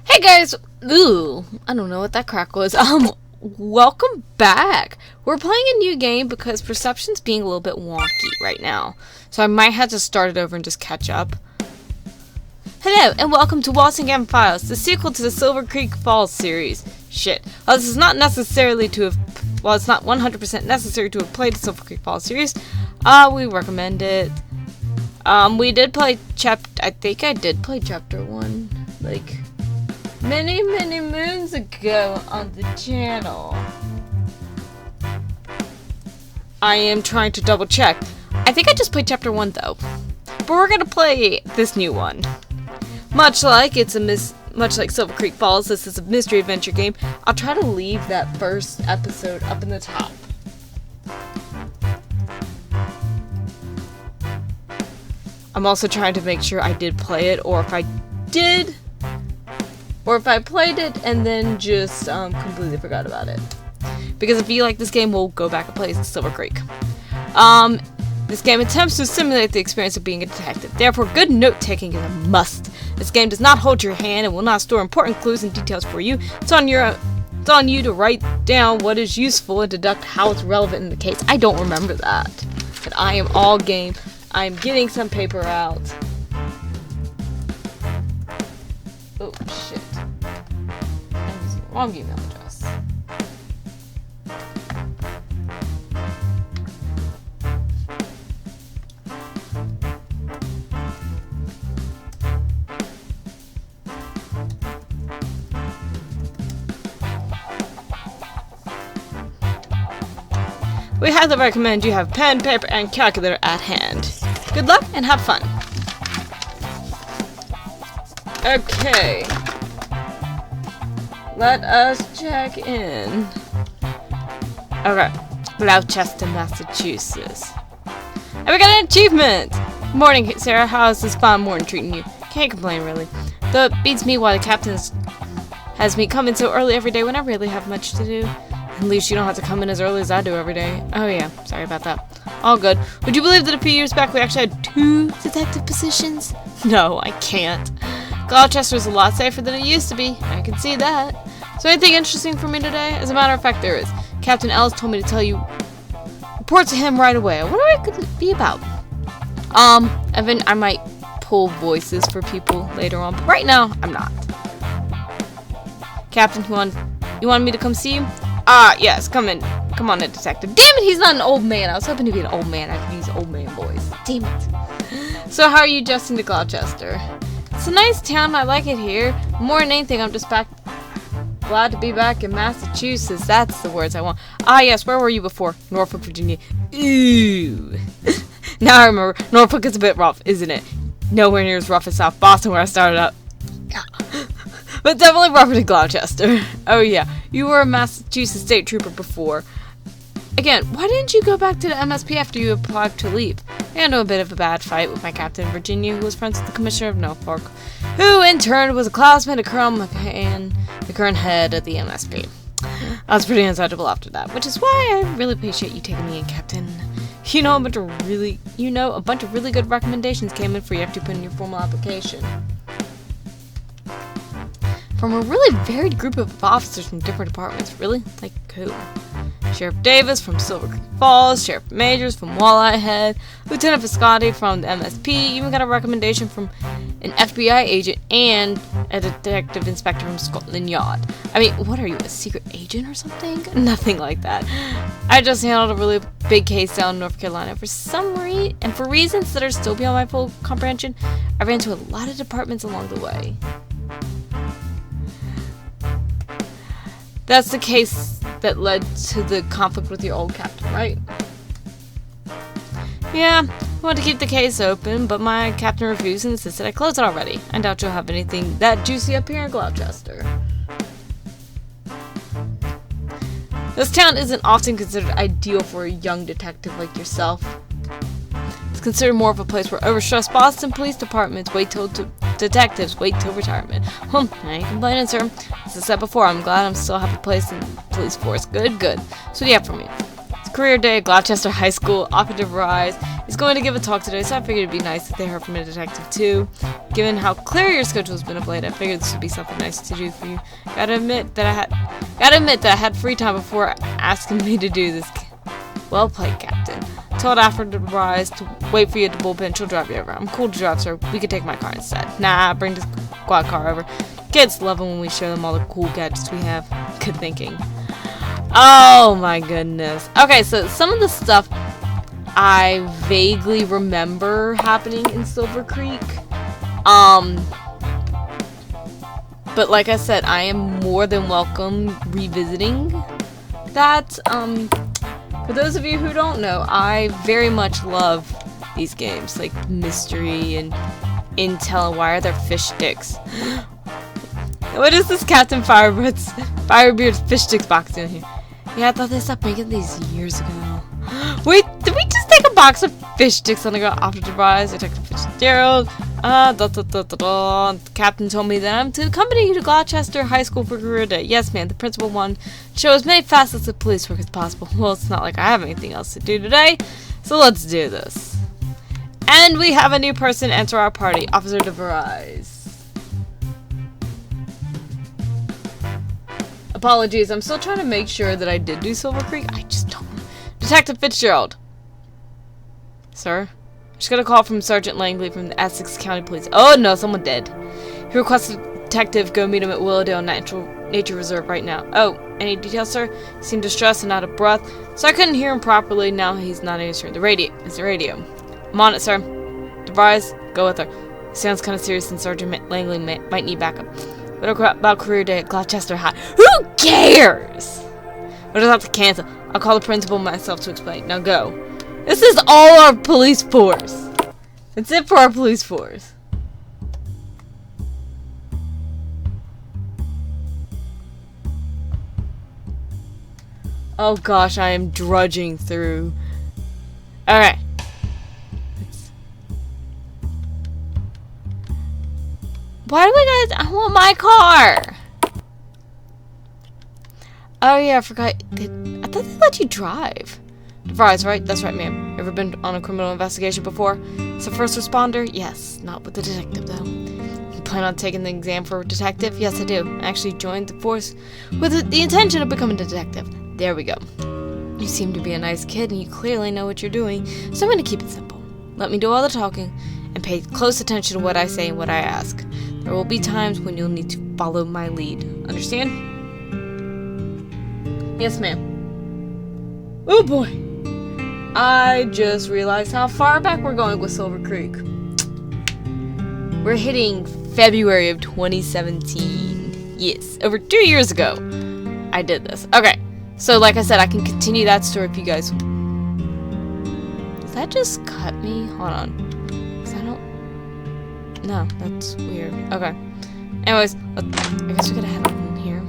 Hey guys! Ooh, I don't know what that crack was. Welcome back! We're playing a new game because Perception's being a little bit wonky right now. So I might have to start it over and just catch up. Hello, and welcome to Walsingham Files, the sequel to the Silver Creek Falls series. Shit. While this is not necessarily to have... While it's not 100% necessary to have played the Silver Creek Falls series, we recommend it. We did play I think I did play Chapter 1, like... many moons ago on the channel. I am trying to double check. I think I just played Chapter 1 though. But we're gonna play this new one. Much like Silver Creek Falls, this is a mystery adventure game. I'll try to leave that first episode up in the top. I'm also trying to make sure I did play it, or if I did, or if I played it and then just completely forgot about it. Because if you like this game, we'll go back and play Silver Creek. This game attempts to simulate the experience of being a detective. Therefore, good note-taking is a must. This game does not hold your hand and will not store important clues and details for you. It's on you to write down what is useful and deduct how it's relevant in the case. I don't remember that. But I am all game. I am getting some paper out. Oh, shit. I'm using the wrong email address. We highly recommend you have pen, paper, and calculator at hand. Good luck and have fun. Okay. Let us check in. Okay. Gloucester, Massachusetts. And we got an achievement! Morning, Sarah. How is this fine morning treating you? Can't complain, really. Though it beats me why the captain has me come in so early every day when I really have much to do. At least you don't have to come in as early as I do every day. Oh yeah, sorry about that. All good. Would you believe that a few years back we actually had 2 detective positions? No, I can't. Gloucester's a lot safer than it used to be. I can see that. So anything interesting for me today? As a matter of fact, there is. Captain Ellis told me to tell you. Report to him right away. I wonder what it could be about. Evan, I might pull voices for people later on, but right now, I'm not. Captain, you want me to come see you? Yes, come in. Come on in, detective. Damn it, he's not an old man. I was hoping to be an old man. I could use old man voice. Damn it. So how are you adjusting to Gloucester? It's a nice town. I like it here. More than anything, I'm just glad to be back in Massachusetts. That's the words I want. Yes, where were you before? Norfolk, Virginia. Ooh. Now I remember. Norfolk is a bit rough, isn't it? Nowhere near as rough as South Boston where I started up. But definitely rougher than Gloucester. Oh yeah, you were a Massachusetts state trooper before. Again, why didn't you go back to the MSP after you applied to leave? I got into a bit of a bad fight with my captain in Virginia, who was friends with the commissioner of Norfolk, who in turn was a classmate of Colonel McCann, the current head of the MSP. I was pretty untouchable after that, which is why I really appreciate you taking me in, Captain. A bunch of really good recommendations came in for you after you put in your formal application. From a really varied group of officers from different departments. Really? Like who? Sheriff Davis from Silver Creek Falls, Sheriff Majors from Walleye Head, Lieutenant Visconti from the MSP, even got a recommendation from an FBI agent and a detective inspector from Scotland Yard. I mean, what are you, a secret agent or something? Nothing like that. I just handled a really big case down in North Carolina. For for reasons that are still beyond my full comprehension, I ran into a lot of departments along the way. That's the case that led to the conflict with your old captain, right? Yeah, I wanted to keep the case open, but my captain refused and insisted I close it already. I doubt you'll have anything that juicy up here in Gloucester. This town isn't often considered ideal for a young detective like yourself. It's considered more of a place where overstressed Boston police departments detectives wait till retirement. I ain't complaining, sir. As I said before, I'm glad I'm still have a place in the police force. Good. So what do you have for me? It's career day at Gloucester High School. Operative Rise is going to give a talk today, so I figured it'd be nice if they heard from a detective too. Given how clear your schedule's been of late, I figured this would be something nice to do for you. Gotta admit that I had free time before asking me to do this. Well played, Captain. Told Operative Rise to wait for you at the bullpen. She'll drive you over. I'm cool to drive, sir. We could take my car instead. Nah, bring the squad car over. Kids love it when we show them all the cool gadgets we have. Good thinking. Oh my goodness. Okay, so some of the stuff I vaguely remember happening in Silver Creek. But like I said, I am more than welcome revisiting that. For those of you who don't know, I very much love these games, like Mystery and Intel and Why Are There Fish Sticks? What is this Captain Firebeard's fish sticks box in here? Yeah, I thought they stopped making these years ago. Wait, did we just take a box of fish sticks on the go after the rise? Detective Fitzgerald. The captain told me that I'm to accompany you to Gloucester High School for career day. Yes, ma'am. The principal wanted to show as many facets of police work as possible. Well, it's not like I have anything else to do today, so let's do this. And we have a new person enter our party, Officer DeVries. Apologies, I'm still trying to make sure that I did do Silver Creek. I just don't. Detective Fitzgerald. Sir? Just got a call from Sergeant Langley from the Essex County Police. Oh no, someone dead. He requested a detective go meet him at Willowdale Nature Reserve right now. Oh, any details, sir? He seemed distressed and out of breath, so I couldn't hear him properly. Now he's not answering the radio. It's the radio. I'm on it, sir. DeVries, go with her. Sounds kind of serious and Sergeant Langley might need backup. What about career day at Gloucester High? Who cares? We'll just have to cancel. I'll call the principal myself to explain. Now go. This is all our police force. That's it for our police force. Oh gosh, I am drudging through. Alright. Why do we guys... I want my car! Oh yeah, I forgot. I thought they let you drive. DeVries, right? That's right, ma'am. Ever been on a criminal investigation before? As a first responder? Yes. Not with the detective, though. You plan on taking the exam for a detective? Yes, I do. I actually joined the force with the intention of becoming a detective. There we go. You seem to be a nice kid, and you clearly know what you're doing, so I'm going to keep it simple. Let me do all the talking, and pay close attention to what I say and what I ask. There will be times when you'll need to follow my lead. Understand? Yes, ma'am. Oh boy. I just realized how far back we're going with Silver Creek. We're hitting February of 2017. Yes, over 2 years ago I did this. Okay, so like I said, I can continue that story if you guys... Does that just cut me? Hold on. Because I don't... No, that's weird. Okay. Anyways, I guess we gotta head on in here.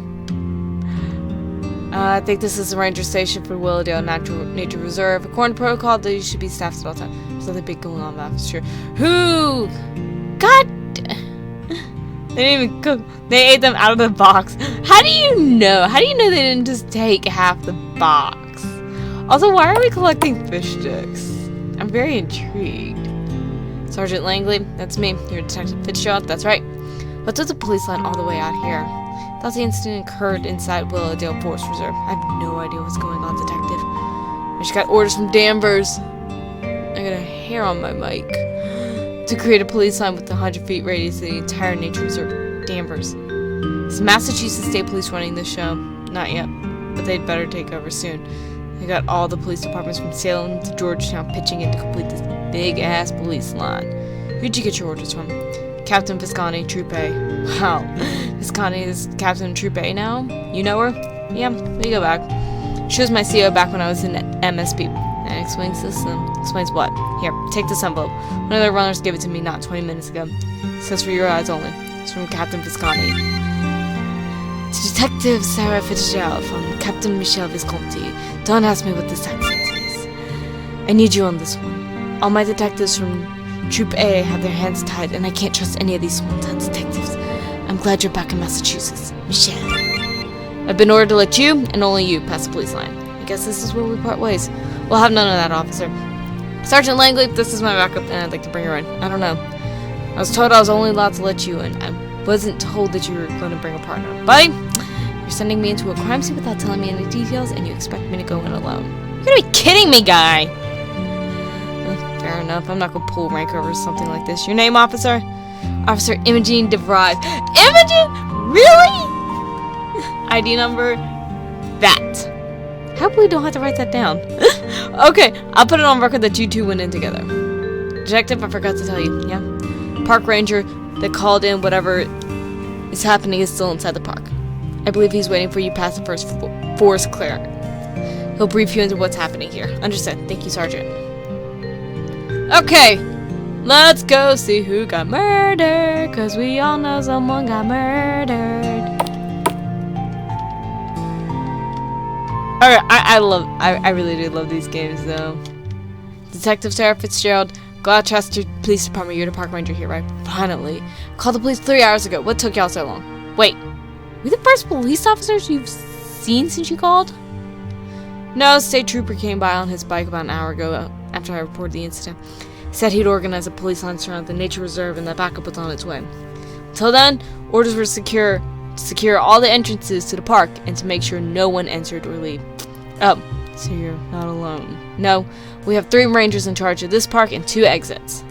I think this is the ranger station for Willowdale Nature Reserve. According to protocol, they should be staffed at all times. There's nothing big going on, that's true. Who? God! They didn't even cook. They ate them out of the box. How do you know? How do you know they didn't just take half the box? Also, why are we collecting fish sticks? I'm very intrigued. Sergeant Langley, that's me. You're Detective Fitzgerald, that's right. What's with the police line all the way out here? Thought the incident occurred inside Willowdale Forest Reserve. I have no idea what's going on, Detective. I just got orders from Danvers. I got a hair on my mic. To create a police line with a 100 feet radius of the entire nature reserve. Danvers. Is Massachusetts State Police running this show? Not yet, but they'd better take over soon. They got all the police departments from Salem to Georgetown pitching in to complete this big-ass police line. Who'd you get your orders from? Captain Visconti, Troop A. Wow. Visconti is Captain Troop A now? You know her? Yeah, we go back. She was my CO back when I was in MSP. That explains this. Explains what? Here, take this envelope. One of the runners gave it to me not 20 minutes ago. It says for your eyes only. It's from Captain Visconti. To Detective Sarah Fitzgerald from Captain Michel Visconti. Don't ask me what this accent is. I need you on this one. All my detectives from Troop A have their hands tied, and I can't trust any of these small-town detectives. I'm glad you're back in Massachusetts. Michelle. I've been ordered to let you, and only you, pass the police line. I guess this is where we part ways. We'll have none of that, officer. Sergeant Langley, this is my backup, and I'd like to bring her in. I don't know. I was told I was only allowed to let you in. I wasn't told that you were going to bring a partner. Buddy, you're sending me into a crime scene without telling me any details, and you expect me to go in alone. You're gonna be kidding me, guy! Fair enough. I'm not gonna pull rank over something like this. Your name, officer? Officer Imogene DeVries. Imogen? Really? ID number? That. Hopefully we don't have to write that down. Okay, I'll put it on record that you two went in together. Detective, I forgot to tell you. Yeah? Park ranger that called in whatever is happening is still inside the park. I believe he's waiting for you past the first forest clear. He'll brief you into what's happening here. Understood. Thank you, Sergeant. Okay, let's go see who got murdered, cause we all know someone got murdered. Alright, I really do love these games though. Detective Sarah Fitzgerald, Gloucester Police Department, you're the park ranger here, right? Finally. Called the police 3 hours ago. What took y'all so long? Wait, we the first police officers you've seen since you called? No, state trooper came by on his bike about an hour ago after I reported the incident. He said he'd organize a police line around the nature reserve and that backup was on its way. Until then, orders were to secure all the entrances to the park and to make sure no one entered or leave. Oh, so you're not alone. No, we have 3 rangers in charge of this park and 2 exits.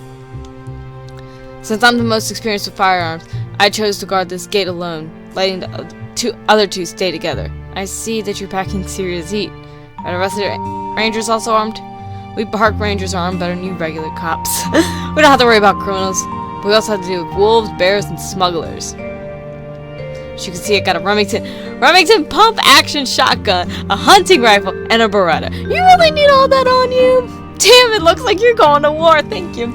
Since I'm the most experienced with firearms, I chose to guard this gate alone, letting the other two stay together. I see that you're packing serious heat. Are the rest of the rangers also armed? We park rangers are armed better than you regular cops. We don't have to worry about criminals, but we also have to deal with wolves, bears, and smugglers. As you can see, I got a Remington pump-action shotgun, a hunting rifle, and a Beretta. You really need all that on you? Damn, it looks like you're going to war. Thank you.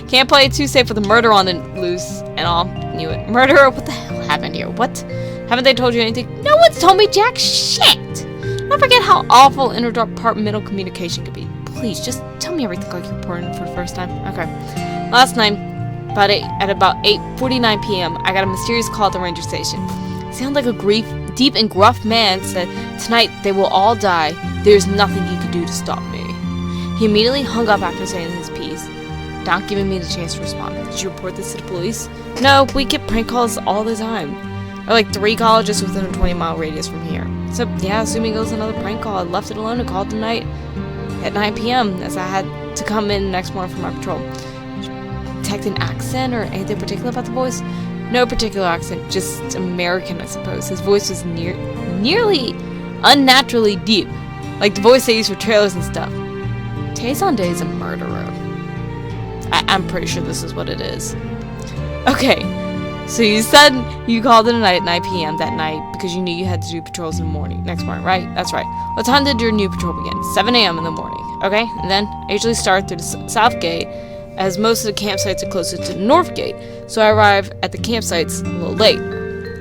Can't play it too safe with a murder on the loose and all. Knew it. Murderer? What the hell happened here? What? Haven't they told you anything? No one's told me jack shit. I forget how awful interdepartmental communication could be. Please, just tell me everything like you're reporting for the first time. Okay. Last night, at about 8:49 p.m., I got a mysterious call at the ranger station. It sounded like a deep and gruff man said, "Tonight they will all die. There's nothing you can do to stop me." He immediately hung up after saying his piece, not giving me the chance to respond. Did you report this to the police? No, we get prank calls all the time. There are like 3 colleges within a 20-mile radius from here. So yeah, assuming it was another prank call, I left it alone and called tonight at 9 p.m. as I had to come in next morning for my patrol. Detect an accent or anything particular about the voice? No particular accent, just American, I suppose. His voice was nearly unnaturally deep, like the voice they use for trailers and stuff. Tay-Sunday is a murderer. I'm pretty sure this is what it is. Okay, so you said you called it a night at 9 p.m. that night because you knew you had to do patrols in the next morning, right? That's right. What time did your new patrol begin? 7 a.m. in the morning. Okay, and then I usually start through the south gate, as most of the campsites are closer to the north gate, so I arrive at the campsites a little late.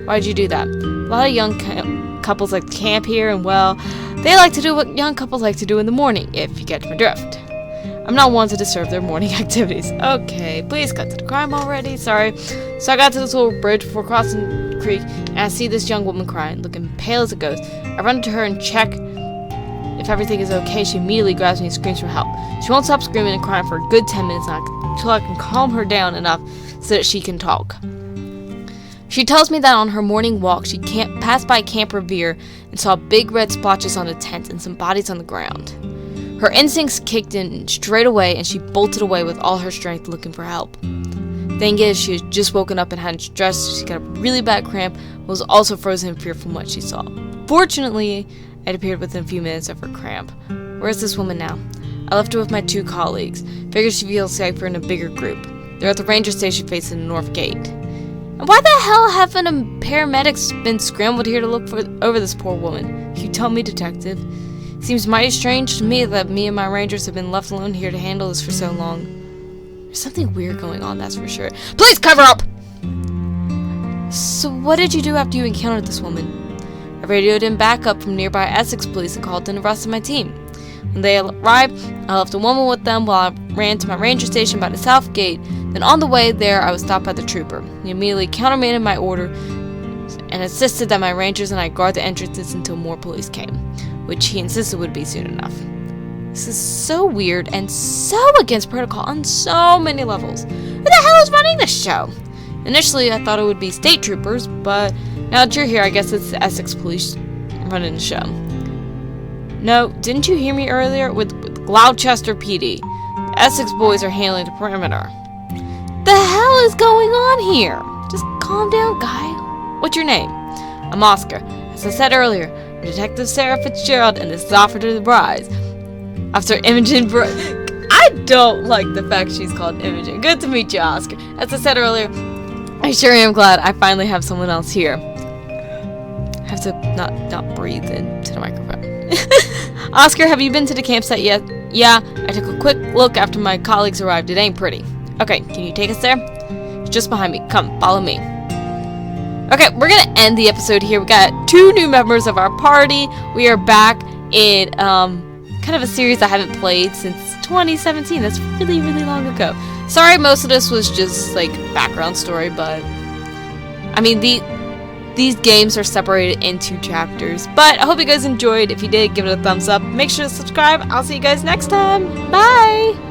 Why'd you do that? A lot of young couples like to camp here, and well, they like to do what young couples like to do in the morning, if you get my drift. I'm not one to disturb their morning activities. Okay, please cut to the crime already. Sorry. So I got to this little bridge before crossing the creek, and I see this young woman crying, looking pale as a ghost. I run to her and check if everything is okay. She immediately grabs me and screams for help. She won't stop screaming and crying for a good 10 minutes until I can calm her down enough so that she can talk. She tells me that on her morning walk, she passed by Camp Revere and saw big red splotches on a tent and some bodies on the ground. Her instincts kicked in straight away, and she bolted away with all her strength looking for help. Thing is, she had just woken up and hadn't dressed. She got a really bad cramp, but was also frozen in fear from what she saw. Fortunately, it appeared within a few minutes of her cramp. Where's this woman now? I left her with my 2 colleagues. Figured she'd feel safer in a bigger group. They're at the ranger station facing the north gate. And why the hell haven't paramedics been scrambled here to look over this poor woman? You tell me, detective. Seems mighty strange to me that me and my rangers have been left alone here to handle this for so long. There's something weird going on, that's for sure. Please cover up! So what did you do after you encountered this woman? I radioed in backup from nearby Essex police and called in the rest of my team. When they arrived, I left a woman with them while I ran to my ranger station by the south gate. Then on the way there, I was stopped by the trooper. He immediately countermanded my order and insisted that my rangers and I guard the entrances until more police came. which he insisted would be soon enough. This is so weird and so against protocol on so many levels. Who the hell is running this show? Initially, I thought it would be state troopers, but now that you're here, I guess it's the Essex police running the show. No, didn't you hear me earlier? With Gloucester PD. The Essex boys are handling the perimeter. The hell is going on here? Just calm down, guy. What's your name? I'm Oscar. As I said earlier, I'm Detective Sarah Fitzgerald, and this is Officer Bryce. Officer Imogen I don't like the fact she's called Imogen. Good to meet you, Oscar. As I said earlier, I sure am glad I finally have someone else here. I have to not breathe into the microphone. Oscar, have you been to the campsite yet? Yeah, I took a quick look after my colleagues arrived. It ain't pretty. Okay, can you take us there? It's just behind me. Come, follow me. Okay, we're gonna end the episode here. We got 2 new members of our party. We are back in kind of a series I haven't played since 2017. That's really, really long ago. Sorry, most of this was just like background story, but I mean these games are separated into chapters. But I hope you guys enjoyed. If you did, give it a thumbs up. Make sure to subscribe. I'll see you guys next time. Bye!